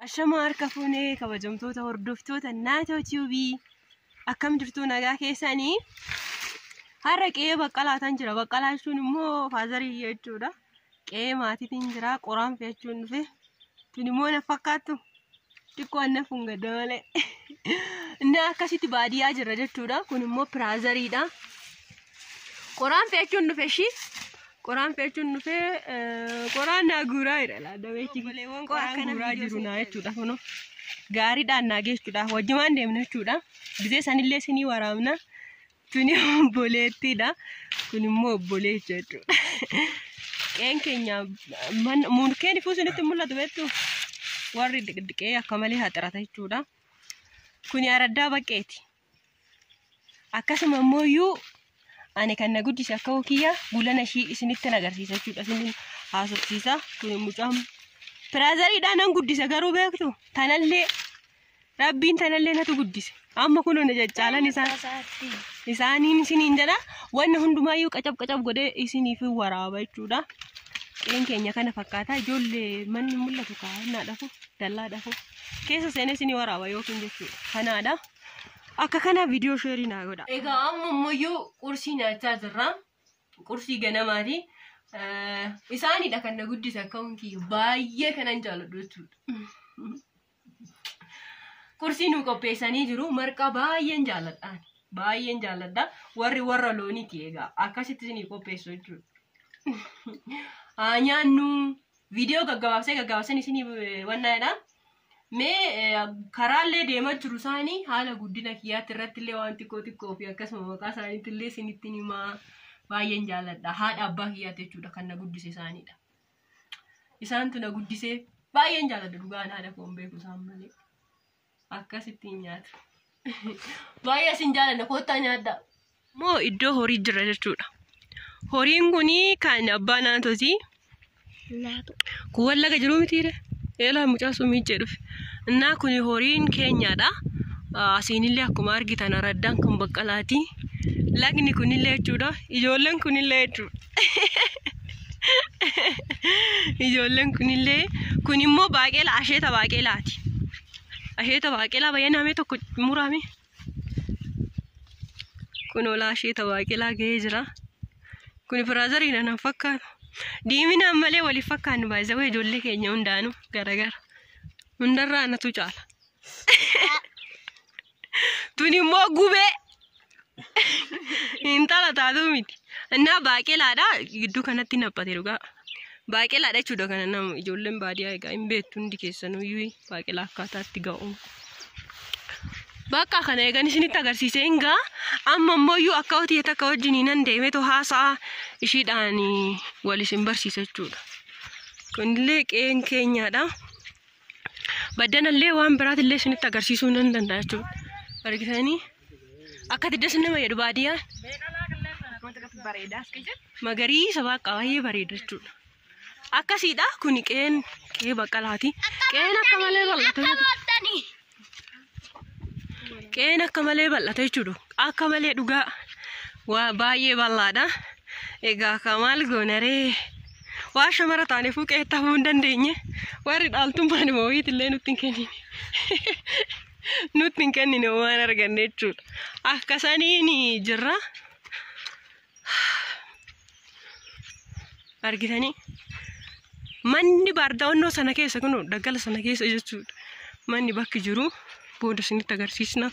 Ashama harka fuunee kabajamtoota hordoftoota Naatoo TV akkam jirtu nagaa keessanii har'a qe'ee baqqalaataan jira. Baqqalaa jechuun immoo faazarii jechuudha. Qe'ee maatiitiin jira. Qoraan fe'achuun dhufe tun immoo na fakkaattu xiqqoo anna funga doole inni akkasitti baadiyyaa jira jechuudha. Kun immoo piraazariidha. Qoraan fe'achuun dhufe shi qoraan fe'achuun dhufe qoraan naaguraa jedha dabeechi qoraan guraa jiru naa jechuudha. Kuno gaariidhaan naa geessuudha. Wajjumaan deemna jechuudha. Gisee sanillee sinii waraabna. Tuni obboleettiidha. Kun immoo obboleecha jechuudha. Qe'een keenya munkeen ifuu sunitti mul'atu beektu warri qe'ee akka malee haxarata jechuudha. Kuni araddaa baqqeeti. Akkasuma immoo iyyuu ani kan na guddise akka hokiyyaa gulana ishii isinitti agarsiisa jechuudha. Isinin haasofsiisa. Kun mucaan piraazariidhaan nan guddise garuu beektu tanallee rabbiin tanallee natu guddise. Amma kun na jajjaalan isaaniin isiniin jedha. Wanna hundumaayyuu qacab godhee isiniif waraaba jechuudha. Qe'een keenya kana fakkaata. Ijoollee manni mul'atu kaa'annaa dhafu dallaa dhafu keessa seenee isinii waraaba yookiin jechuudha. Kanaadha. Akka kana video share naa godha. Egaa amma immoo qursii nyaachaa jirra. Qursii ganamaati. Isaanidha kan na guddise akka hunkiyyu baay'ee kanan jaalladhu jechuudha. Qursii nu qopheessanii jiru. Marqaa baay'een jaalladhaan. Baay'een jaalladha. Warra looniiti egaa akkasitti isinii qopheessu jechuudha. Nyaannu video gaggabaabsan isinii wannaadha. Mee karaallee deemaa jiru isaanii haala guddina kiyyaatti irratti illee waan xiqqoo fi akkasuma maqaa isaaniitti illee isinitti himaa baay'een jaalladha. Haadha abbaa kiyyaatti jechuudha kan na guddise isaaniidha. Isaantu na guddisee baay'een jaalladha dhugaan haadha foon beeku isaan malee. Akkasitti nyaatu. Baay'ee isin jaalladha koottaa nyaadha. Moo iddoo horii jira jechuudha. Horiin kuni kan abbaa naatooti. Kuwwan laga jiru mitiire. Eela mucaa sumiichee dhufe. Innaa kun horiin keenyaadha. Asiinillee akkuma argitan araddaan kan baqqalaati. Lagni kunillee jechuudha. Ijoolleen kunillee jechuudha. Ijoolleen kunillee kun immoo baaqelaa asheeta baaqelaati. Asheeta baaqelaa baay'inamee tokko murame. Kun ola asheeta baaqelaa gahee jira. Kun piraazariidha nan fakkaatu. Diimina malee waliif fakkaannu baay'ee ijoollee keenya hundaanuu garagara. Hundarraa anatu caala. Tun immoo gubee. Intala taatu miti. Innaa baaqelaadha gidduu kanatti naphate dhugaa. Baaqelaadha jechuudha kana nama ijoolleen baadiyyaa egaa hin beektu hundi keessanuyyuu baaqelaa akkaataatti ga'u. Bakka kana eegan isinitti agarsiisee hingaa amma immoo akka hojii takka wajjin nan deemee too haasaa ishiidhaan wal isin barsiisa jechuudha. Kunillee qe'een keenyaadha. Baddanallee waan biraatillee isinitti agarsiisuu nan danda'a jechuudha. Argitanii akka tiddas nama jedhu baadiyyaan magariisa baaqaa baay'ee bareeda jechuudha. Akkasiidha kun qe'ee baqqalaati. Qe'een akka malee bal'ata. Qe'een akka malee bal'ata jechuudha. Akka malee dhugaa baay'ee bal'aadha. Egaa kamaal goonaree waa shamara taaneefuu qe'ee ta'uu hin dandeenye. Warri dhaaltummaan moo'iitillee nutti hin kennine. Nutti hin kennine waan arganne jechuudha. Akkasaniin jirra. Argitanii manni baardaawwannoo sana keessa kun daggala sana keessa jechuudha. Manni bakki jiru booda isinitti agarsiisna.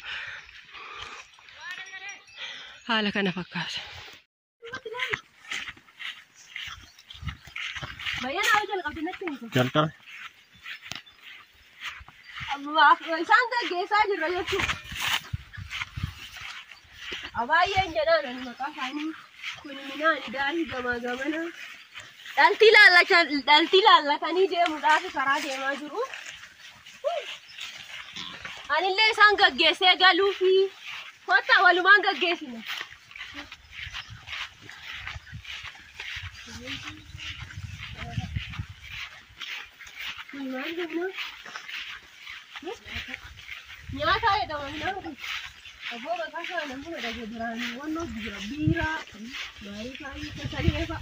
Haala kana fakkaata. Jalqabe. Isaan gaggeessaa jirra jechuudha. Baay'een jedhaan maqaa isaanii kun midhaan gaarii gamaa gamana. Dhaltii laallatanii deemuudhaaf karaa deemaa jiru. Anillee isaan gaggeessee galuu fi kottaa walumaan gaggeessina. Nyaata jedhama nyaata. Abboo maqaa isaa namni dhagee biraanii waan jira biiraa maarii kaayii sadii fa'a.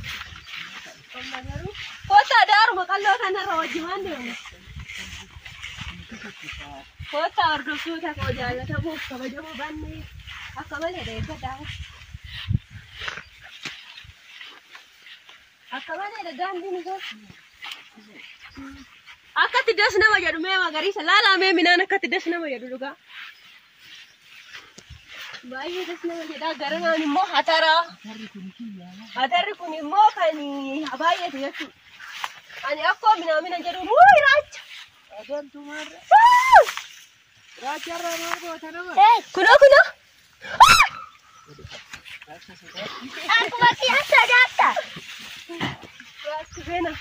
Kottaa daaruma qalloo kanarra wajjimaan deemu. Kota hordoftoota koo jaallatamoo kabajamoo baannee akka malee deeggataa. Akka malee daandiin isaa. Akkatti das nama jedhu mee magariisa laalamee minaan akkatti das nama jedhu dhugaa. Baay'ee das nama jedhaa garanaan immoo hatara. Hatarri kun immoo kan baay'eetu jechuudha. Ani akkoo mina jedhuun wuuyi raacha. Kuno. Akkuma siyaasa daata. Raasifena.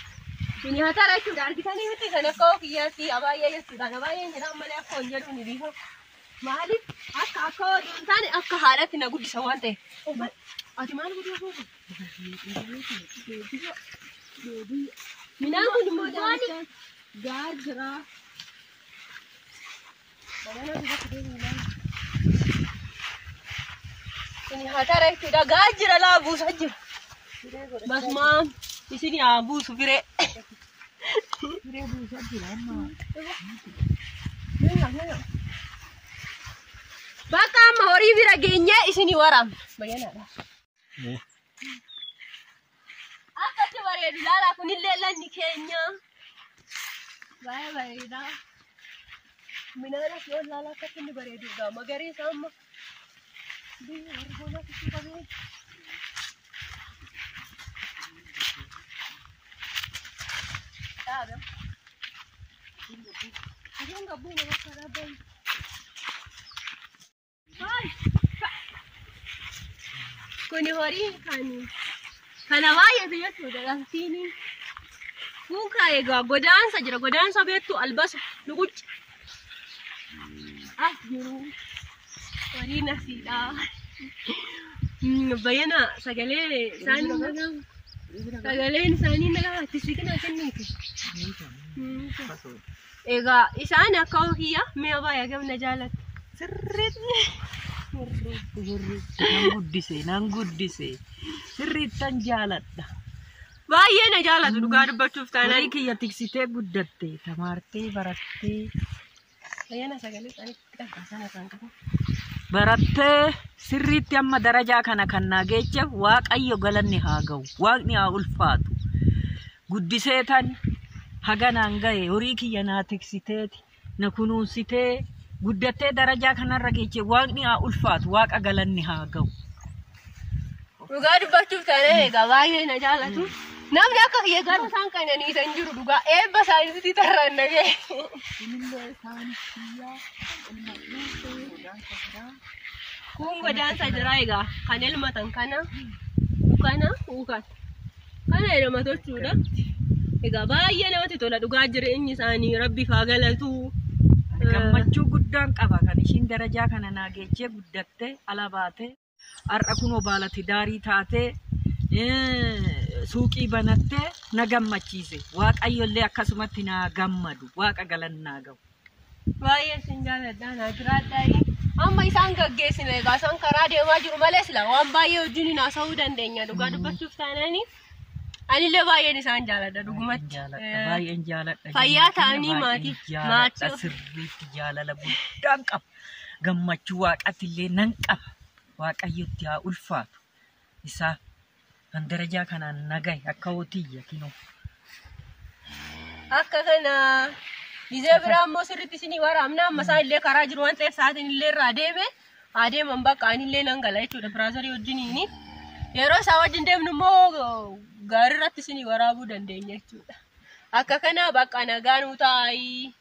Ini hatara jechuudha argitanii miti kan akka kiyyaatti abaay'ee jechuudha. Abaay'een jedhaan malee akka hin jedhu ni bifa. Maaliif akka oduun taane akka haadhatti na guddisa waan ta'eef. Ati maal guddisuu? Minaan kun immoo daandii gaajira. Ini hatara jechuudha gaajira laa buusa jira. Basmaan isini haa buusu firee. Firee buusa jira amma. Bakka amma horii bira geenyee isini waraabna. Bayyanaadha. Akkatti bareedu laalaa kunillee lanni keenya. Baay'ee bareeda. Minaan as yoo laalaa akkatti inni bareedu egaa magariisa amma. Biyya argoon akkatti qabee. Dhaaba. Aduun gabbuu nama akka dhaabbamu. Kuni horii kana baay'eetu jechuudha laftiin kun egaa godaansa jira godaansa beektu albasa lugucci as jiru horii nasiidha bayyana sagaleen isaanii nagaatti siqina kenniiti egaa isaan akka hookiya mee baay'ee gamna jaallatu sirriitti. Nan guddise sirriittan jaaladha. Baay'ee na jaalatu dhugaa dubbachuuf taanaan kiyya tiksitee guddatte tamaartee barattee bayyana sagalee isaanii qixxaasana kan qabu. Barattee sirriitti amma darajaa kana kan naageecheef waaqayyo galanni haa ga'u waaqni haa ulfaatu guddisee tan haganaan ga'e horii kiyya naa tiksiteeti na kunuunsitee. Guddattee darajaa kanarra geeche waaqni haa ulfaatu waaqa galanni haa ga'u. Dhugaa dubbachuuf taanaan egaa baay'ee na jaalatu. Namni akka kiyya gara isaan qananiisa hin jiru dhugaa eebba isaaniitti tarraan dhagee. Kun godaansa jira egaa kan elmatan kana elma tochuudha. Egaa baay'ee namatti tola dhugaa jireenyi isaanii rabbi haa galatu. Gammachuu guddaan qaba kan ishiin darajaa kana naageechee guddattee ala baatee har'a kunoo baalati daarii taatee suuqii banattee na gammachiise waaqayyollee akkasumatti naa gammadu waaqa galannaa ga'u. Baay'ee sin jaalladha naa jiraadhaa. Amma isaan gaggeessine egaa isaan karaa deemaa jiru malee sila waan baay'ee wajjin haasa'uu dandeenya dhugaa dubbachuuf taanaani. Anillee baay'een isaan jaaladha dhugumatti. Baay'een jaaladha. Fayyaa ta'anii maatii sirriitti jaalala guddaan qaba. Gammachuu waaqatillee nan qaba. Waaqayyotti haa ulfaatu. Isaa kan darajaa kanaan nagaye akka hootiyya kinoo. Akka kana gizee biraa immoo sirriitti isinii waraabna amma isaan illee karaa jiru waan ta'eef sa'aatiin illee irraa adeeman bakka anillee nan gala jechuudha biraazarii wajjiniini. Yeroo isaa wajjin deemnu immoo gaarii irratti isinii waraabuu dandeenya jechuudha. Akka kana bakka nagaan utaayi.